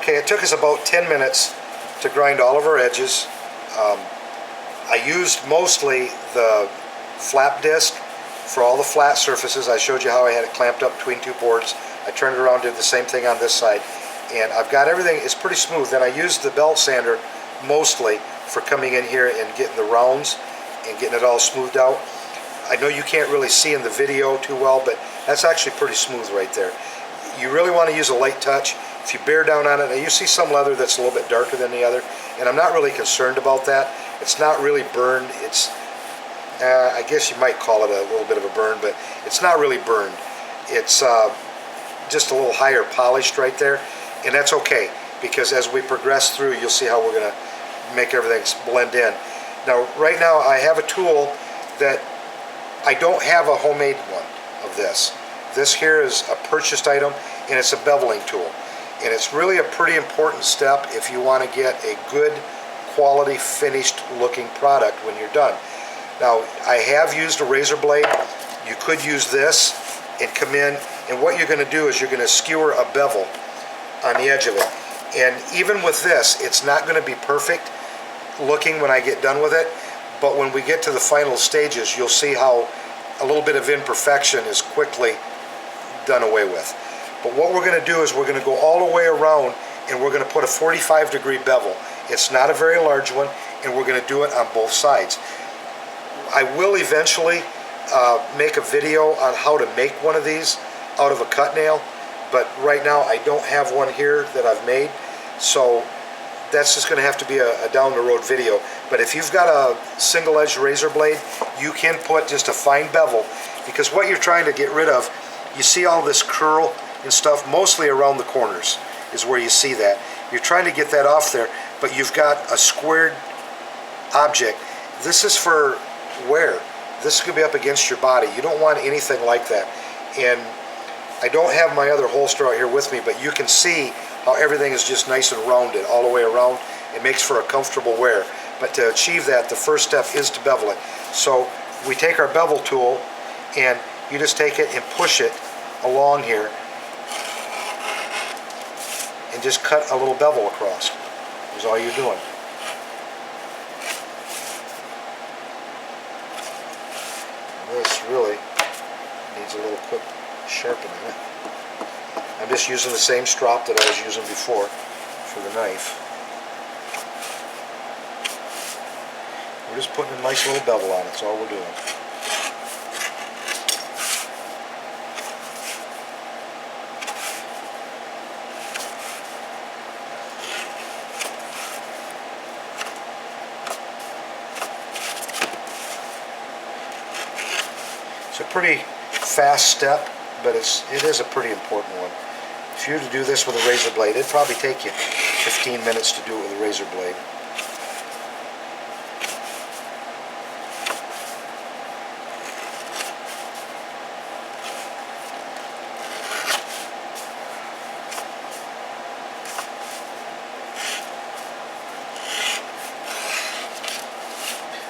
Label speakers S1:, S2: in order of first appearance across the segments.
S1: Okay, it took us about 10 minutes to grind all of our edges. I used mostly the flap disc for all the flat surfaces. I showed you how I had it clamped up between two boards. I turned it around, did the same thing on this side, and I've got everything. It's pretty smooth. Then I used the belt sander mostly for coming in here and getting the rounds and getting it all smoothed out. I know you can't really see in the video too well, but that's actually pretty smooth right there. You really want to use a light touch. If you bear down on it, now you see some leather that's a little bit darker than the other, and I'm not really concerned about that. It's not really burned. It's, I guess you might call it a little bit of a burn, but it's not really burned. It's just a little higher polished right there, and that's okay, because as we progress through, you'll see how we're going to make everything blend in. Now, right now, I have a tool that I don't have a homemade one of this. This here is a purchased item, and it's a beveling tool. And it's really a pretty important step if you want to get a good quality finished looking product when you're done. Now, I have used a razor blade. You could use this and come in, and what you're going to do is you're going to skewer a bevel on the edge of it. And even with this, it's not going to be perfect looking when I get done with it, but when we get to the final stages, you'll see how a little bit of imperfection is quickly done away with. But what we're going to do is we're going to go all the way around, and we're going to put a 45-degree bevel. It's not a very large one, and we're going to do it on both sides. I will eventually make a video on how to make one of these out of a cut nail, but right now I don't have one here that I've made, so that's just going to have to be a down the road video. But if you've got a single edged razor blade, you can put just a fine bevel, because what you're trying to get rid of, you see all this curl and stuff mostly around the corners is where you see that. You're trying to get that off there, but you've got a squared object. This is for wear. This could be up against your body. You don't want anything like that. And I don't have my other holster out here with me, but you can see how everything is just nice and rounded all the way around. It makes for a comfortable wear. But to achieve that, the first step is to bevel it. So we take our bevel tool, and you just take it and push it along here and just cut a little bevel across. Is all you're doing. And this really needs a little quick sharpening in it. I'm just using the same strop that I was using before for the knife. We're just putting a nice little bevel on it, that's all we're doing. It's a pretty fast step, but it is a pretty important one. If you were to do this with a razor blade, it'd probably take you 15 minutes to do it with a razor blade.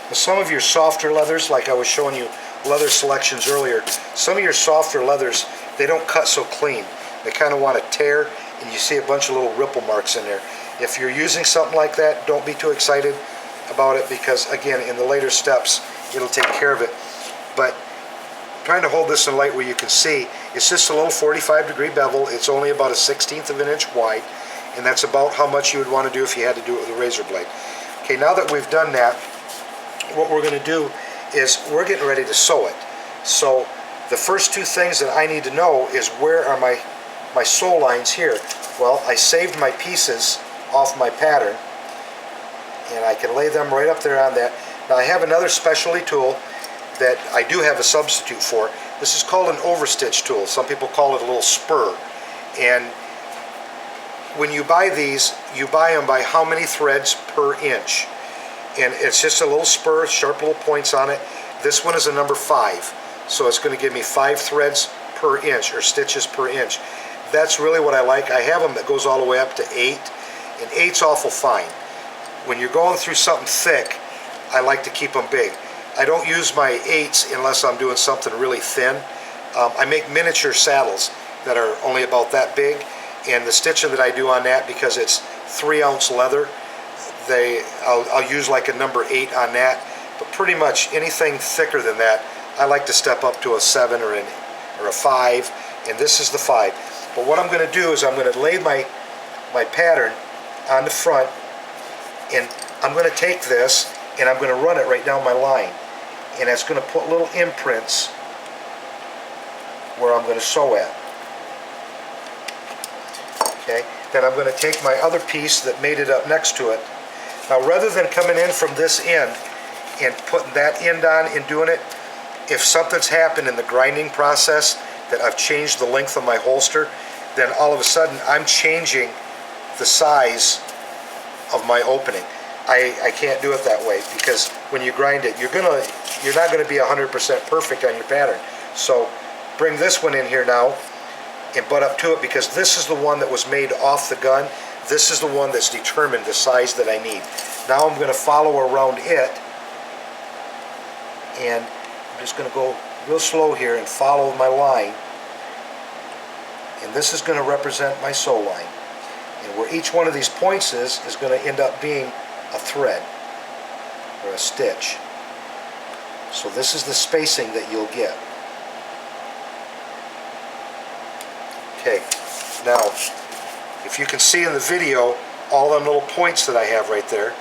S1: With some of your softer leathers, like I was showing you leather selections earlier, some of your softer leathers, they don't cut so clean. They kind of want to tear, and you see a bunch of little ripple marks in there. If you're using something like that, don't be too excited about it, because again, in the later steps, it'll take care of it. But trying to hold this in light where you can see, it's just a little 45-degree bevel. It's only about a 1/16 of an inch wide, and that's about how much you would want to do if you had to do it with a razor blade. Okay, now that we've done that, what we're going to do is we're getting ready to sew it. So the first two things that I need to know is, where are my sew lines here? Well, I saved my pieces off my pattern, and I can lay them right up there on that. Now I have another specialty tool that I do have a substitute for. This is called an overstitch tool. Some people call it a little spur. And when you buy these, you buy them by how many threads per inch. And it's just a little spur, sharp little points on it. This one is a number 5. So it's going to give me 5 threads per inch, or stitches per inch. That's really what I like. I have them that goes all the way up to 8, and 8's awful fine. When you're going through something thick, I like to keep them big. I don't use my 8s unless I'm doing something really thin. I make miniature saddles that are only about that big, And the stitching that I do on that, because it's 3-ounce leather, I'll use like a number 8 on that. But pretty much anything thicker than that, I like to step up to a 7 or a 5, and this is the 5. But what I'm going to do is I'm going to lay my pattern on the front, and I'm going to take this and I'm going to run it right down my line, and it's going to put little imprints where I'm going to sew at. Okay, then I'm going to take my other piece that made it up next to it. Now, rather than coming in from this end and putting that end on and doing it, if something's happened in the grinding process that I've changed the length of my holster, then all of a sudden I'm changing the size of my opening. I can't do it that way, because when you grind it, you're not going to be 100% perfect on your pattern. So bring this one in here now and butt up to it, because this is the one that was made off the gun. This is the one that's determined the size that I need. Now I'm going to follow around it, and I'm just going to go real slow here and follow my line. And this is going to represent my sew line. And where each one of these points is going to end up being a thread or a stitch. So this is the spacing that you'll get. Okay, now if you can see in the video all the little points that I have right there.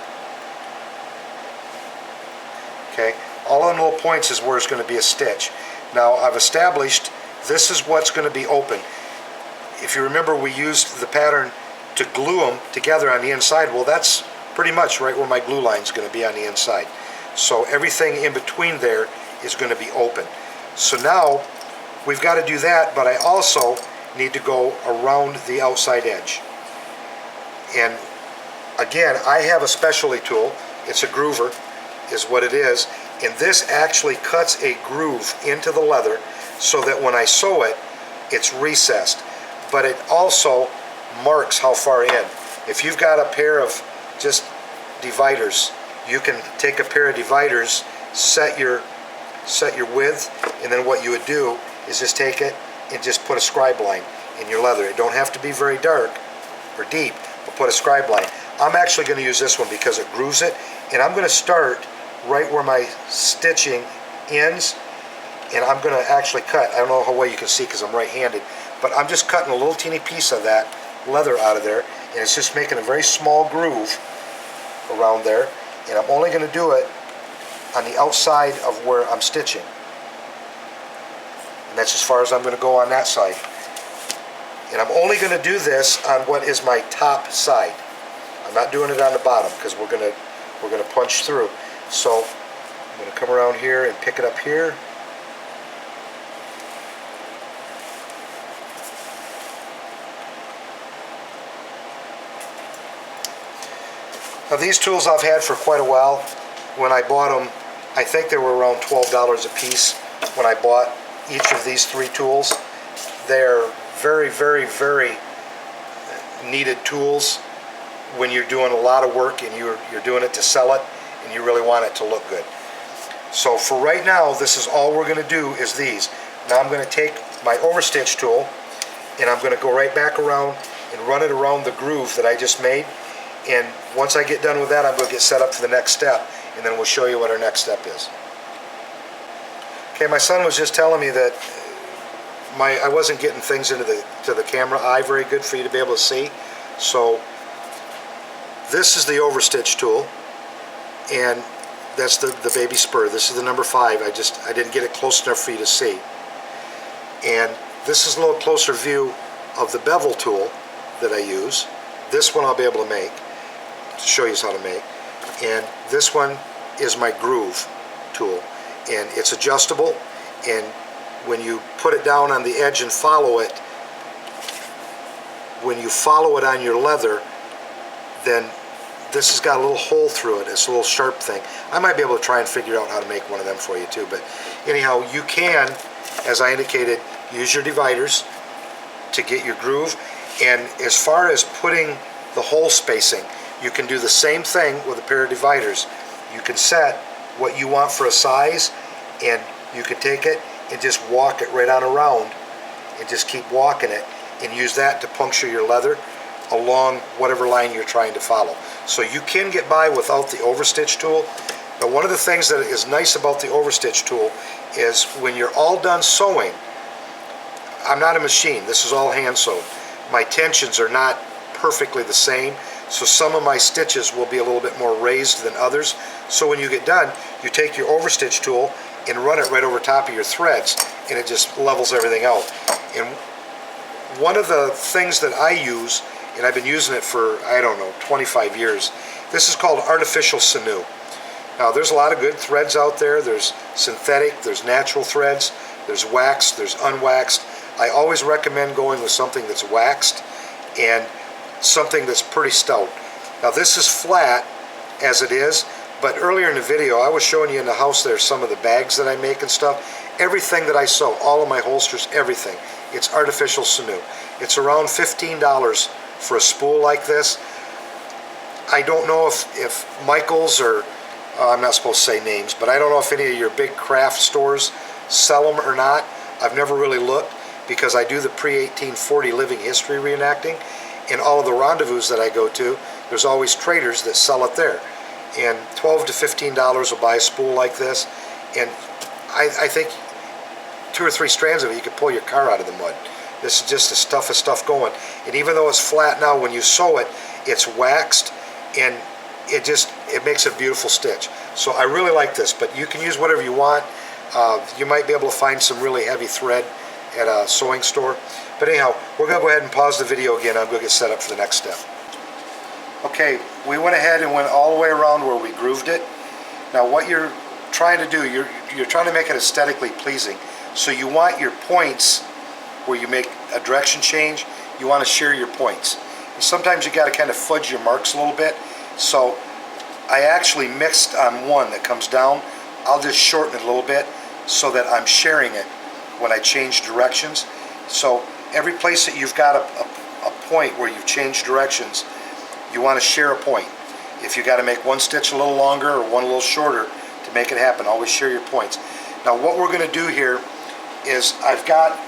S1: Okay, all the little points is where it's going to be a stitch. Now I've established this is what's going to be open. If you remember, we used the pattern to glue them together on the inside. Well, that's pretty much right where my glue line is going to be on the inside. So everything in between there is going to be open. So now we've got to do that, but I also need to go around the outside edge. And again, I have a specialty tool. It's a groover, is what it is. And this actually cuts a groove into the leather so that when I sew it, it's recessed. But it also marks how far in. If you've got a pair of just dividers, you can take a pair of dividers, set your width, and then what you would do is just take it and just put a scribe line in your leather. It don't have to be very dark or deep, but put a scribe line. I'm actually going to use this one because it grooves it, and I'm going to start right where my stitching ends, and I'm going to actually cut. I don't know how well you can see because I'm right-handed, but I'm just cutting a little teeny piece of that leather out of there, and it's just making a very small groove around there, and I'm only going to do it on the outside of where I'm stitching, and that's as far as I'm going to go on that side. And I'm only going to do this on what is my top side. I'm not doing it on the bottom because we're going to punch through. So I'm going to come around here and pick it up here. Now these tools I've had for quite a while. When I bought them, I think they were around $12 a piece when I bought each of these 3 tools. They're very, very, very needed tools when you're doing a lot of work and you're doing it to sell it and you really want it to look good. So for right now, this is all we're going to do is these. Now I'm going to take my overstitch tool and I'm going to go right back around and run it around the groove that I just made. And once I get done with that, I'm going to get set up for the next step, and then we'll show you what our next step is. Okay, my son was just telling me that I wasn't getting things into the camera eye very good for you to be able to see. So this is the overstitch tool, and that's the baby spur. This is the number 5. I didn't get it close enough for you to see. And this is a little closer view of the bevel tool that I use. This one I'll be able to make, to show you how to make. And this one is my groove tool, and it's adjustable, and when you put it down on the edge and follow it, when you follow it on your leather, then this has got a little hole through it. It's a little sharp thing. I might be able to try and figure out how to make one of them for you too, but anyhow, you can, as I indicated, use your dividers to get your groove. And as far as putting the hole spacing, you can do the same thing with a pair of dividers. You can set what you want for a size, and you can take it and just walk it right on around and just keep walking it, and use that to puncture your leather along whatever line you're trying to follow. So you can get by without the overstitch tool. But one of the things that is nice about the overstitch tool is when you're all done sewing, I'm not a machine, this is all hand sewed. My tensions are not perfectly the same, so some of my stitches will be a little bit more raised than others. So when you get done, you take your overstitch tool and run it right over top of your threads, and it just levels everything out. And one of the things that I use, and I've been using it for, I don't know, 25 years, this is called artificial sinew. Now there's a lot of good threads out there. There's synthetic, there's natural threads, there's waxed, there's unwaxed. I always recommend going with something that's waxed and something that's pretty stout. Now this is flat as it is, but earlier in the video I was showing you in the house there some of the bags that I make and stuff. Everything that I sew, all of my holsters, everything, it's artificial sinew. It's around $15 for a spool like this. I don't know if Michael's or, I'm not supposed to say names, but I don't know if any of your big craft stores sell them or not. I've never really looked because I do the pre-1840 living history reenacting. In all of the rendezvous that I go to, there's always traders that sell it there. And $12 to $15 will buy a spool like this. And I think 2 or 3 strands of it, you could pull your car out of the mud. This is just the toughest stuff going. And even though it's flat now, when you sew it, it's waxed, and it makes a beautiful stitch. So I really like this, but you can use whatever you want. You might be able to find some really heavy thread at a sewing store. But anyhow, we're going to go ahead and pause the video again. I'm going to get set up for the next step. Okay, we went ahead and went all the way around where we grooved it. Now what you're trying to do, you're trying to make it aesthetically pleasing. So you want your points, where you make a direction change, you want to share your points. And sometimes you got to kind of fudge your marks a little bit. So I actually mixed on one that comes down. I'll just shorten it a little bit so that I'm sharing it when I change directions. So every place that you've got a point where you've changed directions, you want to share a point. If you got to make one stitch a little longer or one a little shorter to make it happen, always share your points. Now what we're going to do here is I've got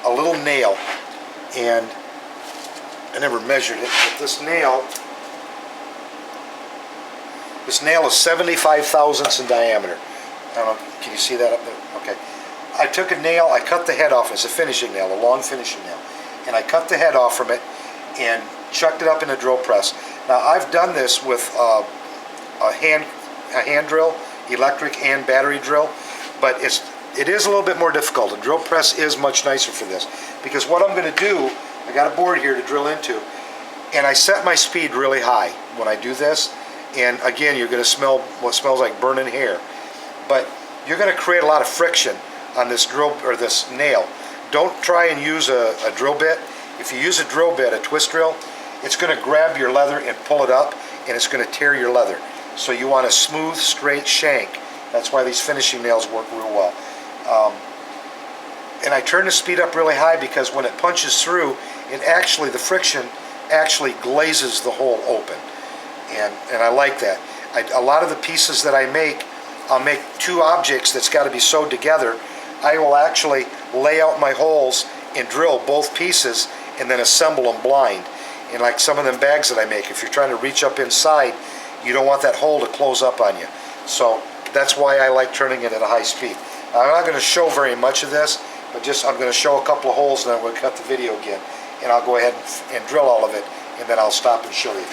S1: a little nail, and I never measured it, but this nail is 75 thousandths in diameter. I don't know, can you see that up there? Okay. I took a nail, I cut the head off. It's a finishing nail, a long finishing nail. And I cut the head off from it and chucked it up in a drill press. Now I've done this with a hand drill, electric and battery drill, but it is a little bit more difficult. A drill press is much nicer for this, because what I'm going to do, I got a board here to drill into, and I set my speed really high when I do this. And again, you're going to smell what smells like burning hair, but you're going to create a lot of friction on this drill or this nail. Don't try and use a drill bit. If you use a drill bit, a twist drill, it's going to grab your leather and pull it up, and it's going to tear your leather. So you want a smooth, straight shank. That's why these finishing nails work real well. And I turn the speed up really high because when it punches through, the friction actually glazes the hole open. And I like that. A lot of the pieces that I make, I'll make 2 objects that's got to be sewed together. I will actually lay out my holes and drill both pieces and then assemble them blind. And like some of them bags that I make, if you're trying to reach up inside, you don't want that hole to close up on you. So that's why I like turning it at a high speed. Now, I'm not going to show very much of this, but I'm going to show a couple of holes, and then I'm going to cut the video again. And I'll go ahead and drill all of it, and then I'll stop and show you.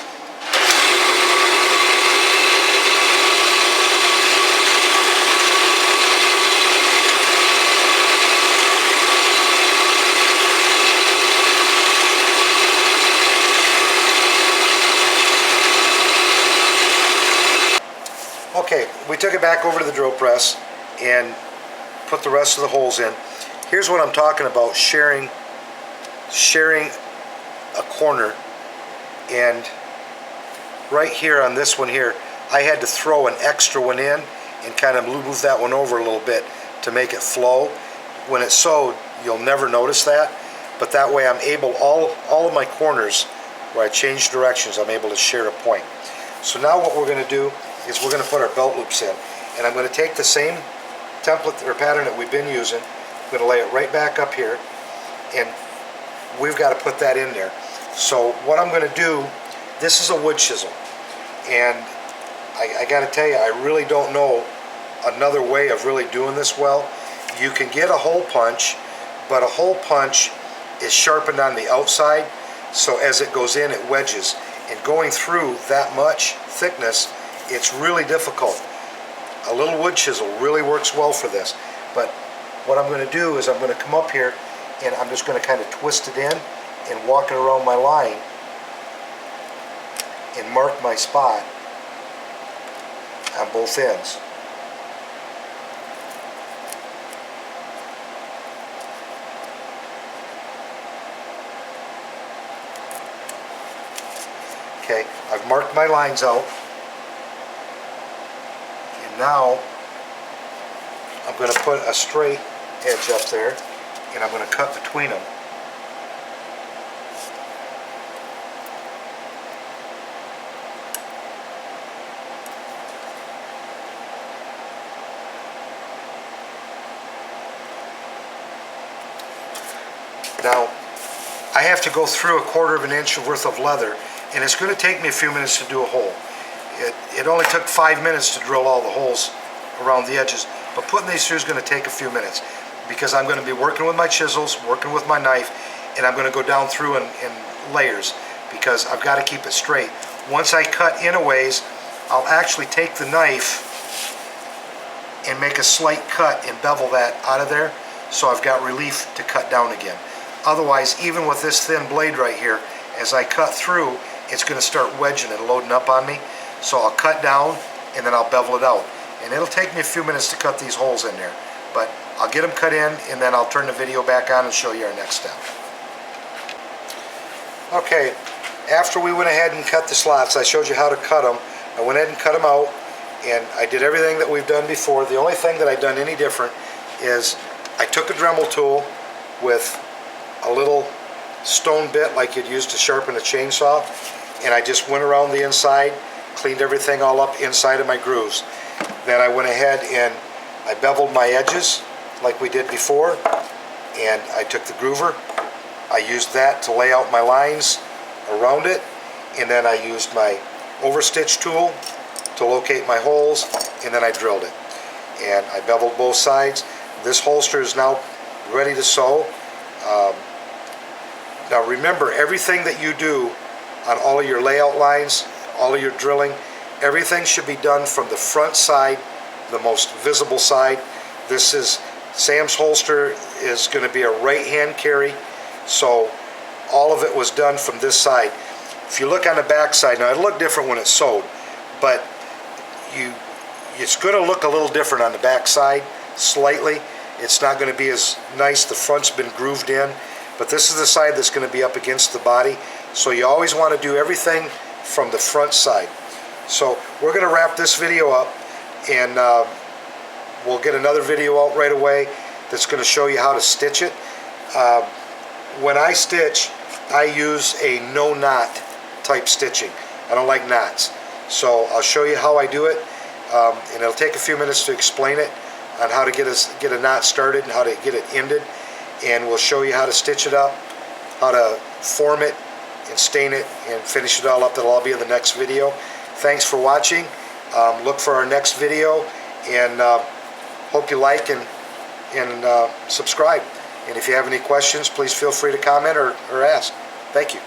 S1: Okay, we took it back over to the drill press and put the rest of the holes in. Here's what I'm talking about, sharing a corner. And right here on this one here, I had to throw an extra one in and kind of move that one over a little bit to make it flow. When it's sewed, you'll never notice that, but that way I'm able, all of my corners where I change directions, I'm able to share a point. So now what we're going to do is we're going to put our belt loops in, and I'm going to take the same template or pattern that we've been using. I'm going to lay it right back up here, and we've got to put that in there. So what I'm going to do, this is a wood chisel, and I got to tell you, I really don't know another way of really doing this well. You can get a hole punch, but a hole punch is sharpened on the outside, so as it goes in, it wedges. And going through that much thickness, it's really difficult. A little wood chisel really works well for this. But what I'm going to do is I'm going to come up here and I'm just going to kind of twist it in and walk it around my line and mark my spot on both ends. Okay, I've marked my lines out, and now I'm going to put a straight edge up there, and I'm going to cut between them. Now, I have to go through 1/4 of an inch worth of leather, and it's going to take me a few minutes to do a hole. It only took 5 minutes to drill all the holes around the edges, but putting these through is going to take a few minutes because I'm going to be working with my chisels, working with my knife, and I'm going to go down through in layers because I've got to keep it straight. Once I cut in a ways, I'll actually take the knife and make a slight cut and bevel that out of there, so I've got relief to cut down again. Otherwise, even with this thin blade right here, as I cut through, it's going to start wedging and loading up on me. So I'll cut down and then I'll bevel it out. And it'll take me a few minutes to cut these holes in there. But I'll get them cut in and then I'll turn the video back on and show you our next step. Okay, after we went ahead and cut the slots, I showed you how to cut them. I went ahead and cut them out, and I did everything that we've done before. The only thing that I've done any different is I took a Dremel tool with a little stone bit like you'd use to sharpen a chainsaw, and I just went around the inside, cleaned everything all up inside of my grooves. Then I went ahead and I beveled my edges like we did before, and I took the groover, I used that to lay out my lines around it, and then I used my overstitch tool to locate my holes, and then I drilled it. And I beveled both sides. This holster is now ready to sew. Now remember, everything that you do on all of your layout lines, all of your drilling, everything should be done from the front side, the most visible side. This is, Sam's holster is going to be a right hand carry, so all of it was done from this side. If you look on the back side, now it'll look different when it's sewed, but it's going to look a little different on the back side, slightly. It's not going to be as nice. The front's been grooved in, but this is the side that's going to be up against the body. So you always want to do everything from the front side. So we're going to wrap this video up, and we'll get another video out right away that's going to show you how to stitch it. When I stitch, I use a no knot type stitching. I don't like knots. So I'll show you how I do it, and it'll take a few minutes to explain it on how to get a knot started and how to get it ended, and we'll show you how to stitch it up, how to form it and stain it and finish it all up. That'll all be in the next video. Thanks for watching. Look for our next video, and hope you like and subscribe. And if you have any questions, please feel free to comment or ask. Thank you.